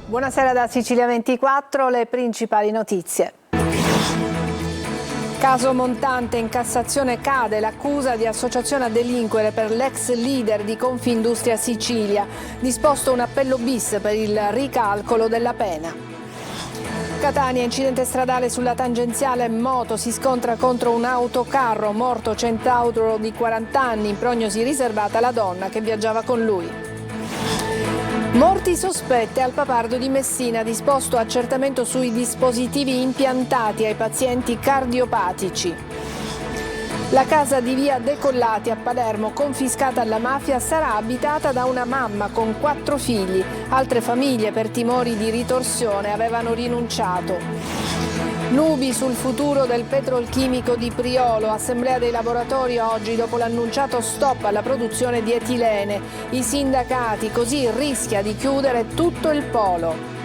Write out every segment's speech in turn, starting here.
Buonasera da Sicilia 24, le principali notizie. Caso Montante, in Cassazione cade l'accusa di associazione a delinquere per l'ex leader di Confindustria Sicilia. Disposto un appello bis per il ricalcolo della pena. Catania, incidente stradale sulla tangenziale, moto si scontra contro un autocarro, morto centauro di 40 anni, in prognosi riservata alla donna che viaggiava con lui. Morti sospette al Papardo di Messina, disposto accertamento sui dispositivi impiantati ai pazienti cardiopatici. La casa di via Decollati a Palermo, confiscata alla mafia, sarà abitata da una mamma con 4 figli. Altre famiglie, per timori di ritorsione, avevano rinunciato. Nubi sul futuro del petrolchimico di Priolo. Assemblea dei lavoratori oggi dopo l'annunciato stop alla produzione di etilene. I sindacati, così rischia di chiudere tutto il polo.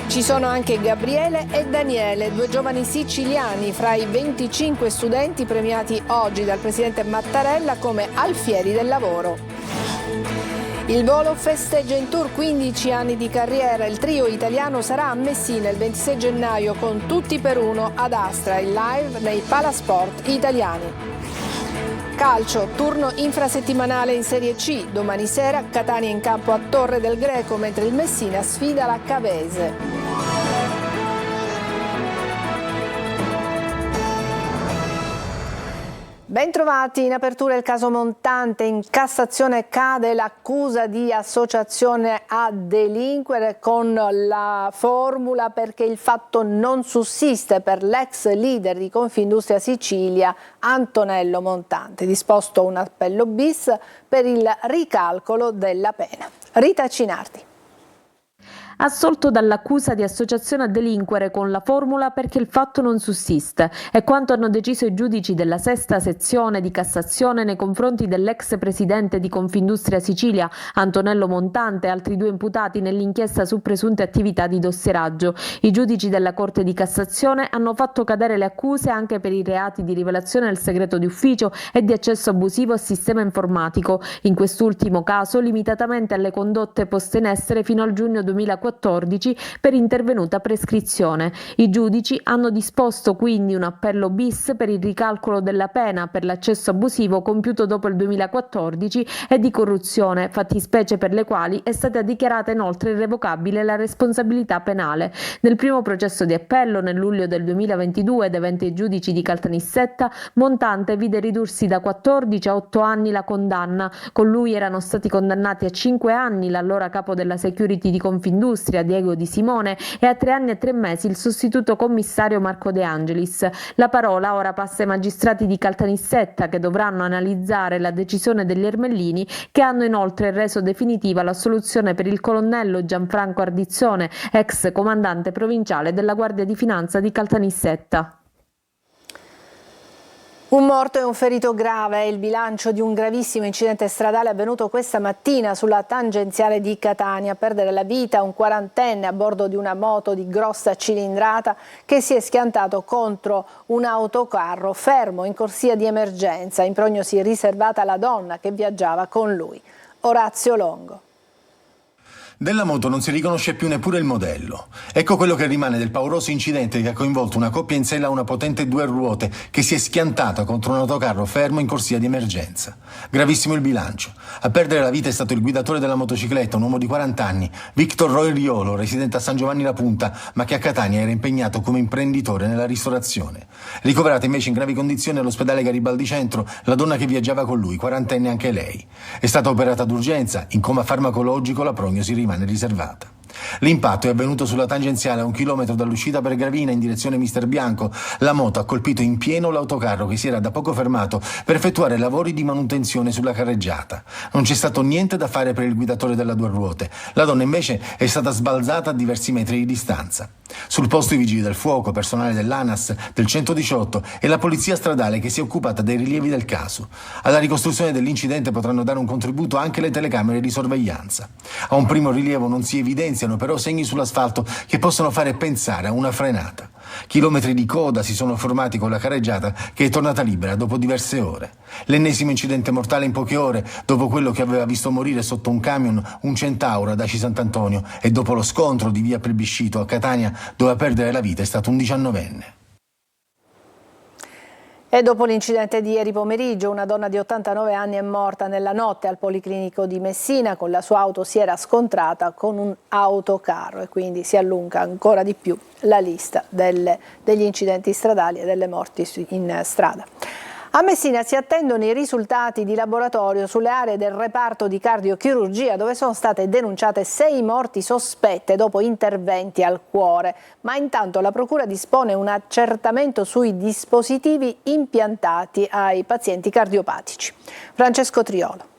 Ci sono anche Gabriele e Daniele, 2 giovani siciliani fra i 25 studenti premiati oggi dal presidente Mattarella come alfieri del lavoro. Il volo festeggia in tour 15 anni di carriera. Il trio italiano sarà a Messina il 26 gennaio con Tutti per uno ad Astra, in live nei Palasport italiani. Calcio, turno infrasettimanale in Serie C. Domani sera Catania in campo a Torre del Greco, mentre il Messina sfida la Cavese. Bentrovati, in apertura il caso Montante, in Cassazione cade l'accusa di associazione a delinquere con la formula perché il fatto non sussiste per l'ex leader di Confindustria Sicilia Antonello Montante, disposto un appello bis per il ricalcolo della pena. Rita Cinardi. Assolto dall'accusa di associazione a delinquere con la formula perché il fatto non sussiste. È quanto hanno deciso i giudici della sesta sezione di Cassazione nei confronti dell'ex presidente di Confindustria Sicilia Antonello Montante e altri 2 imputati nell'inchiesta su presunte attività di dossieraggio. I giudici della Corte di Cassazione hanno fatto cadere le accuse anche per i reati di rivelazione del segreto di ufficio e di accesso abusivo al sistema informatico, in quest'ultimo caso limitatamente alle condotte poste in essere fino al giugno 2014 per intervenuta prescrizione. I giudici hanno disposto quindi un appello bis per il ricalcolo della pena per l'accesso abusivo compiuto dopo il 2014 e di corruzione, fattispecie per le quali è stata dichiarata inoltre irrevocabile la responsabilità penale. Nel primo processo di appello, nel luglio del 2022, davanti ai giudici di Caltanissetta, Montante vide ridursi da 14 a 8 anni la condanna. Con lui erano stati condannati a 5 anni l'allora capo della security di Confindustria Diego Di Simone e a 3 anni e 3 mesi il sostituto commissario Marco De Angelis. La parola ora passa ai magistrati di Caltanissetta, che dovranno analizzare la decisione degli Ermellini, che hanno inoltre reso definitiva l'assoluzione per il colonnello Gianfranco Ardizzone, ex comandante provinciale della Guardia di Finanza di Caltanissetta. Un morto e un ferito grave è il bilancio di un gravissimo incidente stradale avvenuto questa mattina sulla tangenziale di Catania. A perdere la vita un 40enne a bordo di una moto di grossa cilindrata che si è schiantato contro un autocarro fermo in corsia di emergenza, in prognosi riservata alla donna che viaggiava con lui. Orazio Longo. Della moto non si riconosce più neppure il modello. Ecco quello che rimane del pauroso incidente che ha coinvolto una coppia in sella a una potente 2 ruote che si è schiantata contro un autocarro fermo in corsia di emergenza. Gravissimo il bilancio. A perdere la vita è stato il guidatore della motocicletta, un uomo di 40 anni, Victor Roy Riolo, residente a San Giovanni La Punta, ma che a Catania era impegnato come imprenditore nella ristorazione. Ricoverata invece in gravi condizioni all'ospedale Garibaldi Centro la donna che viaggiava con lui, 40enne anche lei. È stata operata d'urgenza, in coma farmacologico, la prognosi rimane riservata. L'impatto è avvenuto sulla tangenziale a 1 chilometro dall'uscita per Gravina in direzione Mister Bianco. La moto ha colpito in pieno l'autocarro che si era da poco fermato per effettuare lavori di manutenzione sulla carreggiata. Non c'è stato niente da fare per il guidatore della 2 ruote. La donna invece è stata sbalzata a diversi metri di distanza. Sul posto i vigili del fuoco, personale dell'ANAS, del 118 e la polizia stradale che si è occupata dei rilievi del caso. Alla ricostruzione dell'incidente potranno dare un contributo anche le telecamere di sorveglianza. A un primo rilievo non si evidenziano però segni sull'asfalto che possono fare pensare a una frenata. Chilometri di coda si sono formati con la carreggiata che è tornata libera dopo diverse ore. L'ennesimo incidente mortale in poche ore, dopo quello che aveva visto morire sotto un camion un centauro ad Aci Sant'Antonio e dopo lo scontro di via Plebiscito a Catania, dove a perdere la vita è stato un 19enne. E dopo l'incidente di ieri pomeriggio, una donna di 89 anni è morta nella notte al Policlinico di Messina. Con la sua auto si era scontrata con un autocarro e quindi si allunga ancora di più la lista degli incidenti stradali e delle morti in strada. A Messina si attendono i risultati di laboratorio sulle aree del reparto di cardiochirurgia, dove sono state denunciate 6 morti sospette dopo interventi al cuore. Ma intanto la Procura dispone un accertamento sui dispositivi impiantati ai pazienti cardiopatici. Francesco Triolo.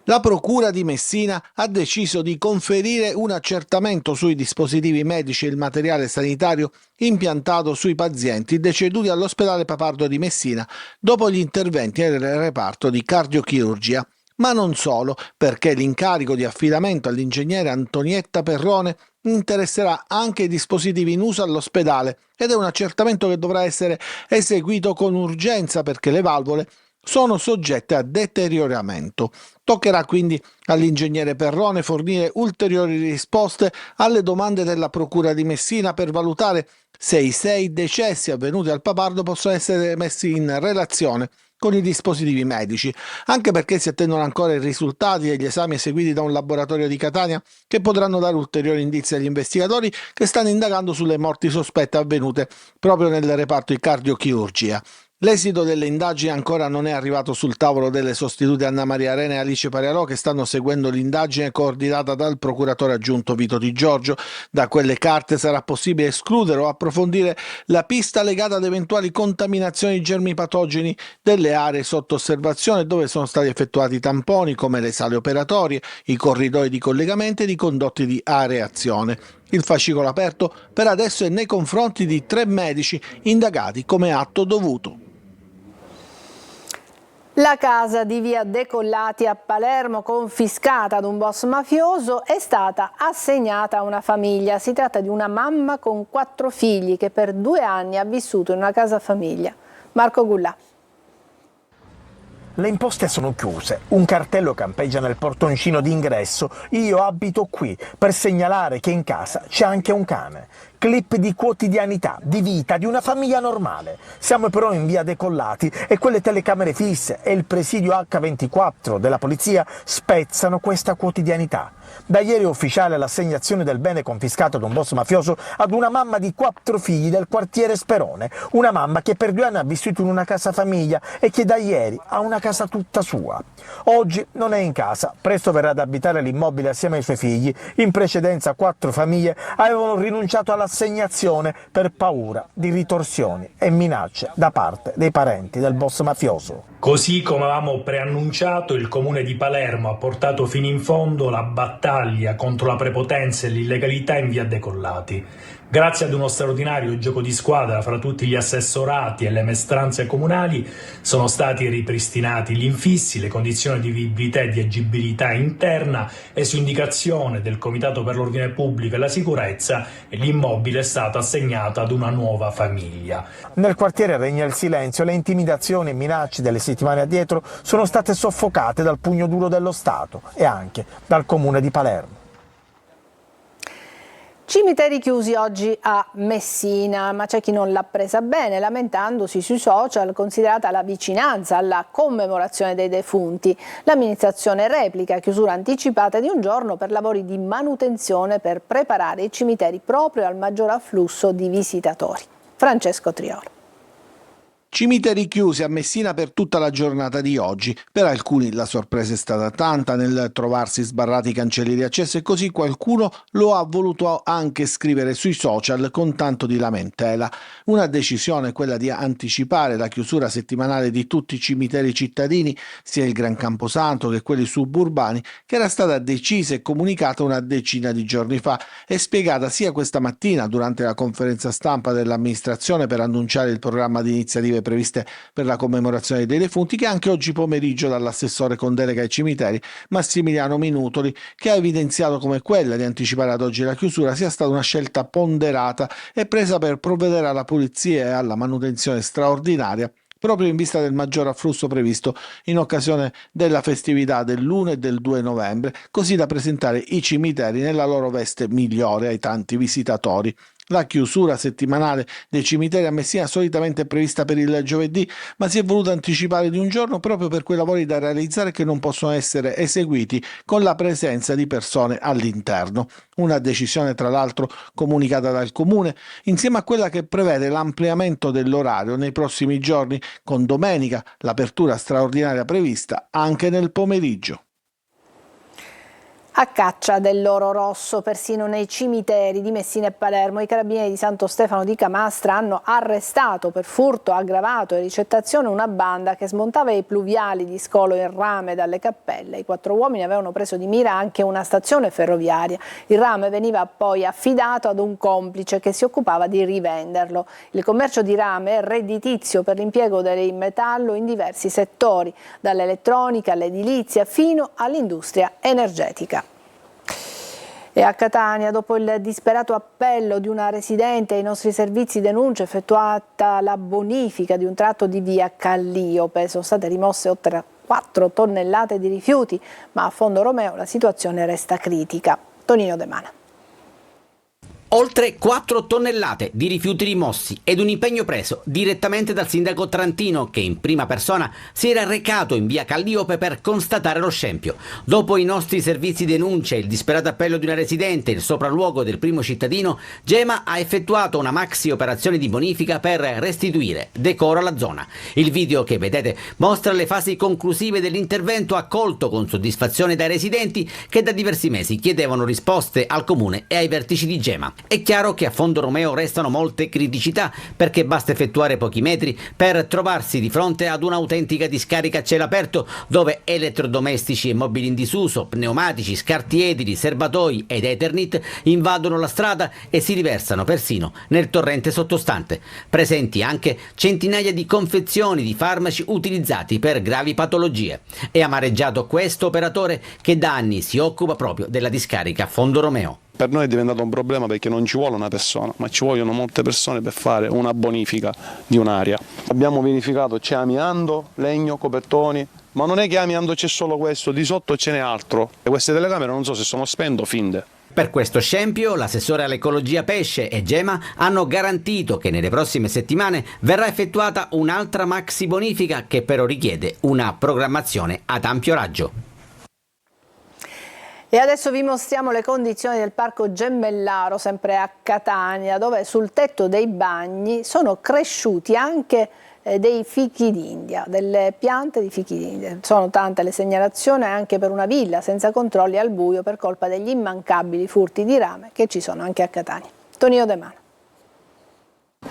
La Procura di Messina ha deciso di conferire un accertamento sui dispositivi medici e il materiale sanitario impiantato sui pazienti deceduti all'ospedale Papardo di Messina dopo gli interventi nel reparto di cardiochirurgia. Ma non solo, perché l'incarico di affidamento all'ingegnere Antonietta Perrone interesserà anche i dispositivi in uso all'ospedale ed è un accertamento che dovrà essere eseguito con urgenza perché le valvole sono soggette a deterioramento. Toccherà quindi all'ingegnere Perrone fornire ulteriori risposte alle domande della Procura di Messina per valutare se i 6 decessi avvenuti al Papardo possono essere messi in relazione con i dispositivi medici, anche perché si attendono ancora i risultati degli esami eseguiti da un laboratorio di Catania che potranno dare ulteriori indizi agli investigatori che stanno indagando sulle morti sospette avvenute proprio nel reparto di cardiochirurgia. L'esito delle indagini ancora non è arrivato sul tavolo delle sostitute Anna Maria Arena e Alice Pariarò, che stanno seguendo l'indagine coordinata dal procuratore aggiunto Vito Di Giorgio. Da quelle carte sarà possibile escludere o approfondire la pista legata ad eventuali contaminazioni di germi patogeni delle aree sotto osservazione dove sono stati effettuati tamponi, come le sale operatorie, i corridoi di collegamento ed i condotti di areazione. Il fascicolo aperto per adesso è nei confronti di 3 medici indagati come atto dovuto. La casa di via Decollati a Palermo, confiscata ad un boss mafioso, è stata assegnata a una famiglia. Si tratta di una mamma con 4 figli che per 2 anni ha vissuto in una casa famiglia. Marco Gullà. Le imposte sono chiuse, un cartello campeggia nel portoncino d'ingresso, io abito qui, per segnalare che in casa c'è anche un cane. Clip di quotidianità, di vita, di una famiglia normale. Siamo però in via Decollati e quelle telecamere fisse e il presidio H24 della polizia spezzano questa quotidianità. Da ieri è ufficiale l'assegnazione del bene confiscato da un boss mafioso ad una mamma di 4 figli del quartiere Sperone, una mamma che per 2 anni ha vissuto in una casa famiglia e che da ieri ha una casa tutta sua. Oggi non è in casa, presto verrà ad abitare l'immobile assieme ai suoi figli. In precedenza 4 famiglie avevano rinunciato all'assegnazione per paura di ritorsioni e minacce da parte dei parenti del boss mafioso. Così come avevamo preannunciato, il Comune di Palermo ha portato fino in fondo la battaglia contro la prepotenza e l'illegalità in via Decollati. Grazie ad uno straordinario gioco di squadra fra tutti gli assessorati e le maestranze comunali sono stati ripristinati gli infissi, le condizioni di vivibilità e di agibilità interna e su indicazione del Comitato per l'Ordine Pubblico e la Sicurezza l'immobile è stato assegnato ad una nuova famiglia. Nel quartiere regna il silenzio, le intimidazioni e minacce delle settimane addietro sono state soffocate dal pugno duro dello Stato e anche dal Comune di Palermo. Cimiteri chiusi oggi a Messina, ma c'è chi non l'ha presa bene, lamentandosi sui social, considerata la vicinanza alla commemorazione dei defunti. L'amministrazione replica chiusura anticipata di un giorno per lavori di manutenzione per preparare i cimiteri proprio al maggior afflusso di visitatori. Francesco Triolo. Cimiteri chiusi a Messina per tutta la giornata di oggi. Per alcuni la sorpresa è stata tanta nel trovarsi sbarrati i cancelli riaccessi e così qualcuno lo ha voluto anche scrivere sui social con tanto di lamentela. Una decisione, quella di anticipare la chiusura settimanale di tutti i cimiteri cittadini, sia il Gran Camposanto che quelli suburbani, che era stata decisa e comunicata una decina di giorni fa e spiegata sia questa mattina durante la conferenza stampa dell'amministrazione per annunciare il programma di iniziative previste per la commemorazione dei defunti, che anche oggi pomeriggio dall'assessore con delega ai cimiteri Massimiliano Minutoli, che ha evidenziato come quella di anticipare ad oggi la chiusura sia stata una scelta ponderata e presa per provvedere alla pulizia e alla manutenzione straordinaria proprio in vista del maggior afflusso previsto in occasione della festività dell'1 e del 2 novembre, così da presentare i cimiteri nella loro veste migliore ai tanti visitatori. La chiusura settimanale dei cimiteri a Messina solitamente è prevista per il giovedì, ma si è voluta anticipare di un giorno proprio per quei lavori da realizzare che non possono essere eseguiti con la presenza di persone all'interno. Una decisione, tra l'altro, comunicata dal Comune, insieme a quella che prevede l'ampliamento dell'orario nei prossimi giorni, con domenica l'apertura straordinaria prevista anche nel pomeriggio. A caccia dell'oro rosso, persino nei cimiteri di Messina e Palermo, i carabinieri di Santo Stefano di Camastra hanno arrestato per furto aggravato e ricettazione una banda che smontava i pluviali di scolo in rame dalle cappelle. I 4 uomini avevano preso di mira anche una stazione ferroviaria. Il rame veniva poi affidato ad un complice che si occupava di rivenderlo. Il commercio di rame è redditizio per l'impiego del metallo in diversi settori, dall'elettronica all'edilizia fino all'industria energetica. E a Catania, dopo il disperato appello di una residente ai nostri servizi denuncia effettuata la bonifica di un tratto di via Calliope, sono state rimosse oltre 4 tonnellate di rifiuti, ma a Fondo Romeo la situazione resta critica. Tonino De Mana. Oltre 4 tonnellate di rifiuti rimossi ed un impegno preso direttamente dal sindaco Trantino, che in prima persona si era recato in via Calliope per constatare lo scempio. Dopo i nostri servizi denuncia, il disperato appello di una residente, il sopralluogo del primo cittadino, Gema ha effettuato una maxi operazione di bonifica per restituire decoro alla zona. Il video che vedete mostra le fasi conclusive dell'intervento, accolto con soddisfazione dai residenti che da diversi mesi chiedevano risposte al comune e ai vertici di Gema. È chiaro che a Fondo Romeo restano molte criticità, perché basta effettuare pochi metri per trovarsi di fronte ad un'autentica discarica a cielo aperto, dove elettrodomestici e mobili in disuso, pneumatici, scarti edili, serbatoi ed Eternit invadono la strada e si riversano persino nel torrente sottostante. Presenti anche centinaia di confezioni di farmaci utilizzati per gravi patologie. È amareggiato questo operatore che da anni si occupa proprio della discarica Fondo Romeo. Per noi è diventato un problema perché non ci vuole una persona, ma ci vogliono molte persone per fare una bonifica di un'area. Abbiamo verificato, c'è amianto, legno, copertoni, ma non è che amianto c'è solo questo, di sotto ce n'è altro. E queste telecamere non so se sono spente o finte. Per questo scempio, l'assessore all'ecologia Pesce e Gema hanno garantito che nelle prossime settimane verrà effettuata un'altra maxi bonifica che però richiede una programmazione ad ampio raggio. E adesso vi mostriamo le condizioni del Parco Gemmellaro, sempre a Catania, dove sul tetto dei bagni sono cresciuti anche dei fichi d'India, delle piante di fichi d'India. Sono tante le segnalazioni anche per una villa senza controlli al buio per colpa degli immancabili furti di rame che ci sono anche a Catania. Tonino De Mana.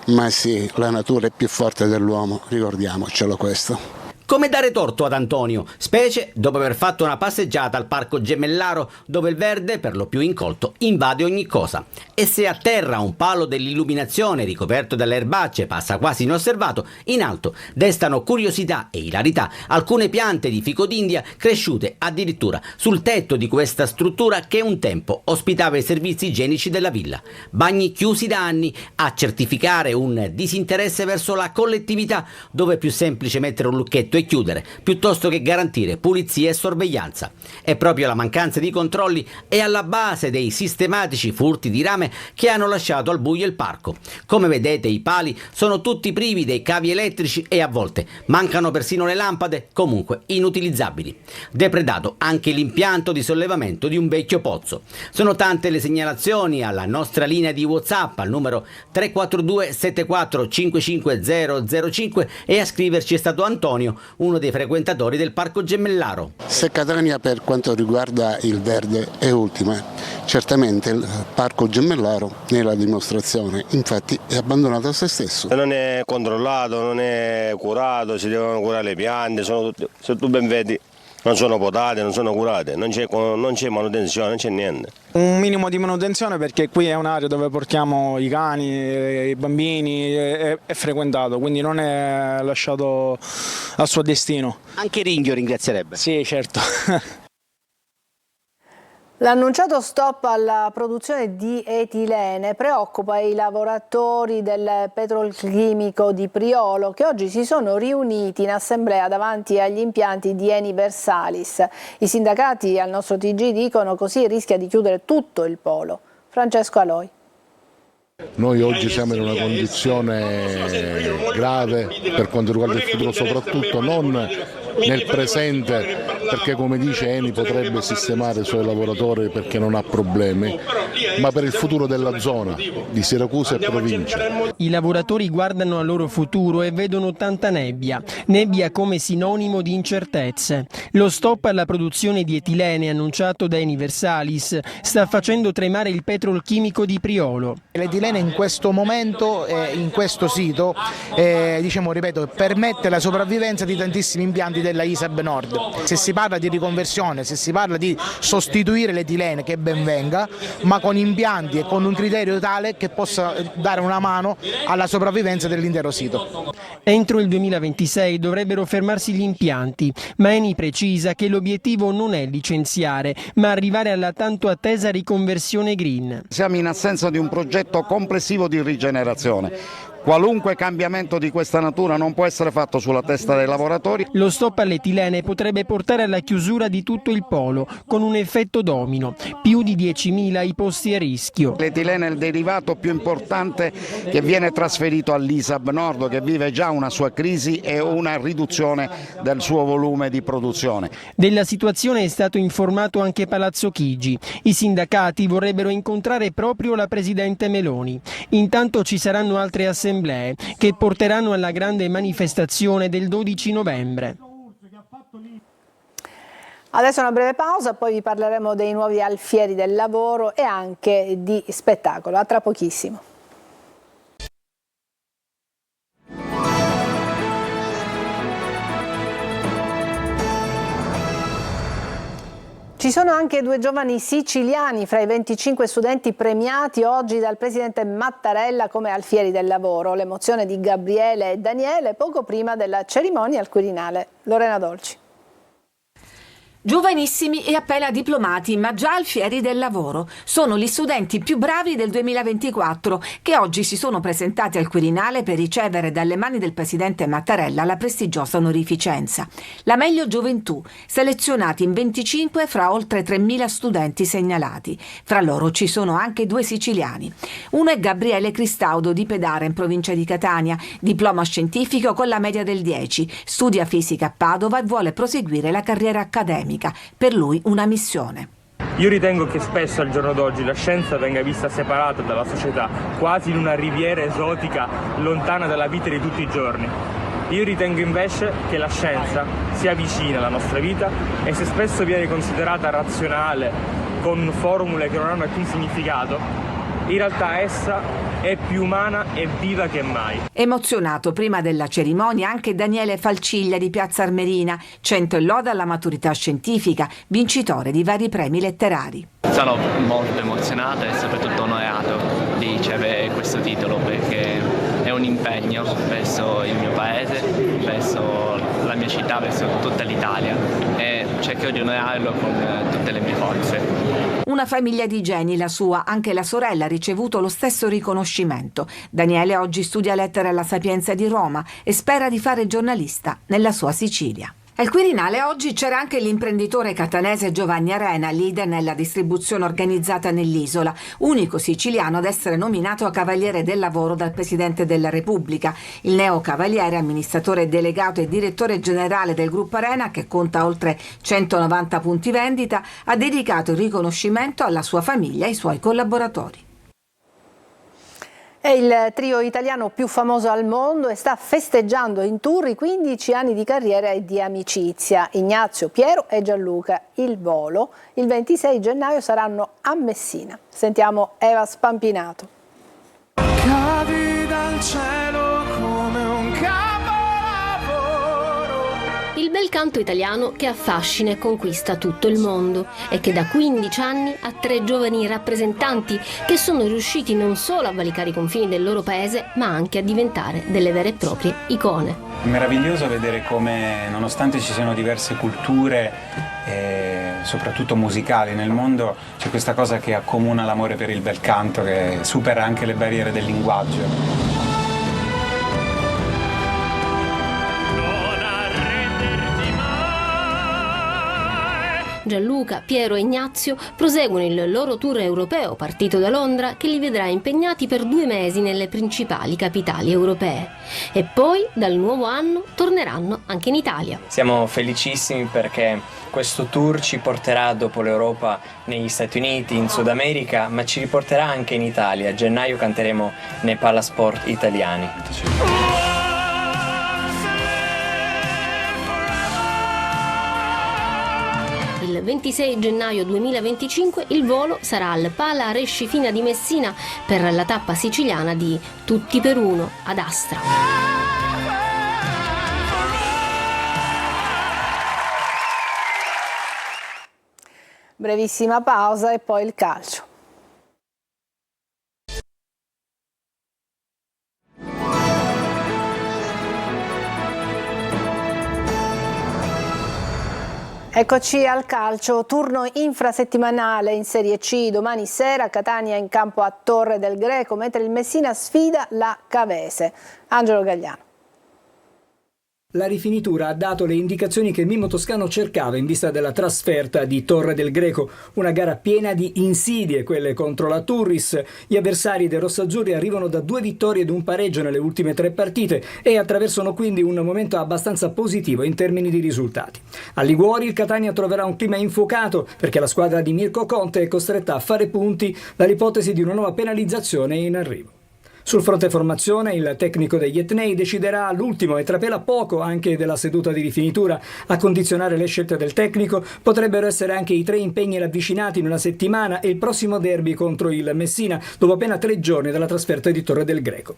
Ma sì, la natura è più forte dell'uomo, ricordiamocelo questo. Come dare torto ad Antonio, specie dopo aver fatto una passeggiata al Parco Gemmellaro, dove il verde, per lo più incolto, invade ogni cosa. E se a terra un palo dell'illuminazione ricoperto dalle erbacce passa quasi inosservato, in alto destano curiosità e ilarità alcune piante di fico d'India cresciute addirittura sul tetto di questa struttura che un tempo ospitava i servizi igienici della villa. Bagni chiusi da anni, a certificare un disinteresse verso la collettività, dove è più semplice mettere un lucchetto e chiudere, piuttosto che garantire pulizia e sorveglianza. E proprio la mancanza di controlli è alla base dei sistematici furti di rame che hanno lasciato al buio il parco. Come vedete, i pali sono tutti privi dei cavi elettrici e a volte mancano persino le lampade, comunque inutilizzabili. Depredato anche l'impianto di sollevamento di un vecchio pozzo. Sono tante le segnalazioni alla nostra linea di WhatsApp al numero 342 74 55005 e a scriverci è stato Antonio, uno dei frequentatori del Parco Gemmellaro. Se Catania per quanto riguarda il verde è ultima, certamente il Parco Gemmellaro ne è la dimostrazione, infatti è abbandonato a se stesso. Non è controllato, non è curato, si devono curare le piante, se tu ben vedi non sono potate, non sono curate, non c'è manutenzione, non c'è niente. Un minimo di manutenzione, perché qui è un'area dove portiamo i cani, i bambini, è frequentato, quindi non è lasciato al suo destino. Anche Ringhio ringrazierebbe. Sì, certo. L'annunciato stop alla produzione di etilene preoccupa i lavoratori del petrolchimico di Priolo, che oggi si sono riuniti in assemblea davanti agli impianti di Eni Versalis. I sindacati al nostro TG dicono così rischia di chiudere tutto il polo. Francesco Aloi. Noi oggi siamo in una condizione grave per quanto riguarda il futuro, soprattutto non nel presente, perché come dice Eni potrebbe sistemare i suoi lavoratori perché non ha problemi, ma per il futuro della zona di Siracusa e provincia. I lavoratori guardano al loro futuro e vedono tanta nebbia come sinonimo di incertezze. Lo stop alla produzione di etilene annunciato da Eni Versalis sta facendo tremare il petrolchimico di Priolo. L'etilene in questo momento, in questo sito, ripeto, permette la sopravvivenza di tantissimi impianti della ISAB Nord. Se si parla di riconversione, se si parla di sostituire l'etilene, che ben venga, ma con impianti e con un criterio tale che possa dare una mano alla sopravvivenza dell'intero sito. Entro il 2026 dovrebbero fermarsi gli impianti, ma Eni precisa che l'obiettivo non è licenziare, ma arrivare alla tanto attesa riconversione green. Siamo in assenza di un progetto complessivo di rigenerazione. Qualunque cambiamento di questa natura non può essere fatto sulla testa dei lavoratori. Lo stop all'etilene potrebbe portare alla chiusura di tutto il polo, con un effetto domino, più di 10.000 i posti a rischio. L'etilene è il derivato più importante che viene trasferito all'ISAB Nord, che vive già una sua crisi e una riduzione del suo volume di produzione. Della situazione è stato informato anche Palazzo Chigi. I sindacati vorrebbero incontrare proprio la Presidente Meloni. Intanto ci saranno altre assemblee che porteranno alla grande manifestazione del 12 novembre. Adesso una breve pausa, poi vi parleremo dei nuovi alfieri del lavoro e anche di spettacolo. A tra pochissimo. Ci sono anche due giovani siciliani fra i 25 studenti premiati oggi dal presidente Mattarella come alfieri del lavoro. L'emozione di Gabriele e Daniele poco prima della cerimonia al Quirinale. Lorena Dolci. Giovanissimi e appena diplomati, ma già alfieri del lavoro. Sono gli studenti più bravi del 2024 che oggi si sono presentati al Quirinale per ricevere dalle mani del presidente Mattarella la prestigiosa onorificenza. La meglio gioventù, selezionati in 25 fra oltre 3.000 studenti segnalati. Fra loro ci sono anche due siciliani. Uno è Gabriele Cristaudo di Pedara in provincia di Catania, diploma scientifico con la media del 10, studia fisica a Padova e vuole proseguire la carriera accademica. Per lui una missione. Io ritengo che spesso al giorno d'oggi la scienza venga vista separata dalla società, quasi in una riviera esotica lontana dalla vita di tutti i giorni. Io ritengo invece che la scienza sia vicina alla nostra vita e se spesso viene considerata razionale con formule che non hanno alcun significato, in realtà essa è più umana e viva che mai. Emozionato prima della cerimonia anche Daniele Falciglia di Piazza Armerina, 100 e lode alla maturità scientifica, vincitore di vari premi letterari. Sono molto emozionato e soprattutto onorato di ricevere questo titolo perché è un impegno verso il mio paese, verso la mia città, verso tutta l'Italia e cercherò di onorarlo con tutte le mie forze. Una famiglia di geni la sua, anche la sorella ha ricevuto lo stesso riconoscimento. Daniele oggi studia lettere alla Sapienza di Roma e spera di fare giornalista nella sua Sicilia. Al Quirinale oggi c'era anche l'imprenditore catanese Giovanni Arena, leader nella distribuzione organizzata nell'isola, unico siciliano ad essere nominato a Cavaliere del Lavoro dal Presidente della Repubblica. Il neo cavaliere, amministratore delegato e direttore generale del gruppo Arena, che conta oltre 190 punti vendita, ha dedicato il riconoscimento alla sua famiglia e ai suoi collaboratori. È il trio italiano più famoso al mondo e sta festeggiando in tour i 15 anni di carriera e di amicizia. Ignazio, Piero e Gianluca, il volo, il 26 gennaio saranno a Messina. Sentiamo Eva Spampinato. Cavi dal cielo come un capolavoro. Il Del canto italiano che affascina e conquista tutto il mondo e che da 15 anni ha 3 giovani rappresentanti che sono riusciti non solo a valicare i confini del loro paese, ma anche a diventare delle vere e proprie icone. È meraviglioso vedere come, nonostante ci siano diverse culture, soprattutto musicali nel mondo, c'è questa cosa che accomuna l'amore per il bel canto, che supera anche le barriere del linguaggio. Gianluca, Piero e Ignazio proseguono il loro tour europeo partito da Londra, che li vedrà impegnati per 2 mesi nelle principali capitali europee. E poi, dal nuovo anno, torneranno anche in Italia. Siamo felicissimi perché questo tour ci porterà dopo l'Europa negli Stati Uniti, in Sud America, ma ci riporterà anche in Italia. A gennaio canteremo nei Palasport italiani. Il 26 gennaio 2025 il volo sarà al Pala Rescifina di Messina per la tappa siciliana di Tutti per Uno ad Astra. Brevissima pausa e poi il calcio. Eccoci al calcio, turno infrasettimanale in Serie C, domani sera Catania in campo a Torre del Greco, mentre il Messina sfida la Cavese. Angelo Gagliano. La rifinitura ha dato le indicazioni che Mimmo Toscano cercava in vista della trasferta di Torre del Greco, una gara piena di insidie, quelle contro la Turris. Gli avversari dei rossazzurri arrivano da 2 vittorie ed un pareggio nelle ultime 3 partite e attraversano quindi un momento abbastanza positivo in termini di risultati. A Liguori il Catania troverà un clima infuocato perché la squadra di Mirko Conte è costretta a fare punti dall'ipotesi di una nuova penalizzazione in arrivo. Sul fronte formazione il tecnico degli etnei deciderà all'ultimo e trapela poco anche della seduta di rifinitura. A condizionare le scelte del tecnico potrebbero essere anche i 3 impegni ravvicinati in una settimana e il prossimo derby contro il Messina dopo appena 3 giorni dalla trasferta di Torre del Greco.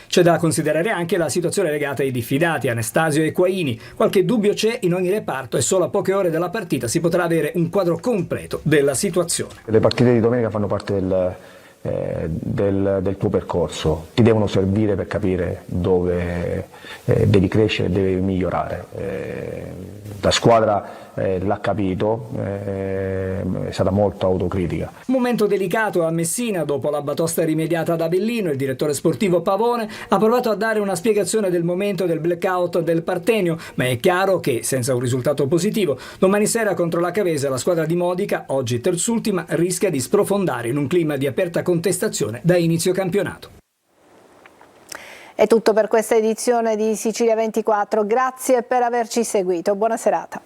C'è da considerare anche la situazione legata ai diffidati, Anastasio e Quaini. Qualche dubbio c'è in ogni reparto e solo a poche ore dalla partita si potrà avere un quadro completo della situazione. Le partite di domenica fanno parte del tuo percorso, ti devono servire per capire dove devi crescere e devi migliorare. La squadra l'ha capito, è stata molto autocritica. Momento delicato a Messina dopo la batosta rimediata ad Avellino. Il direttore sportivo Pavone ha provato a dare una spiegazione del momento del blackout del Partenio, ma è chiaro che senza un risultato positivo domani sera contro la Cavese la squadra di Modica, oggi terzultima, rischia di sprofondare in un clima di aperta contestazione da inizio campionato. È tutto per questa edizione di Sicilia 24, grazie per averci seguito, buona serata.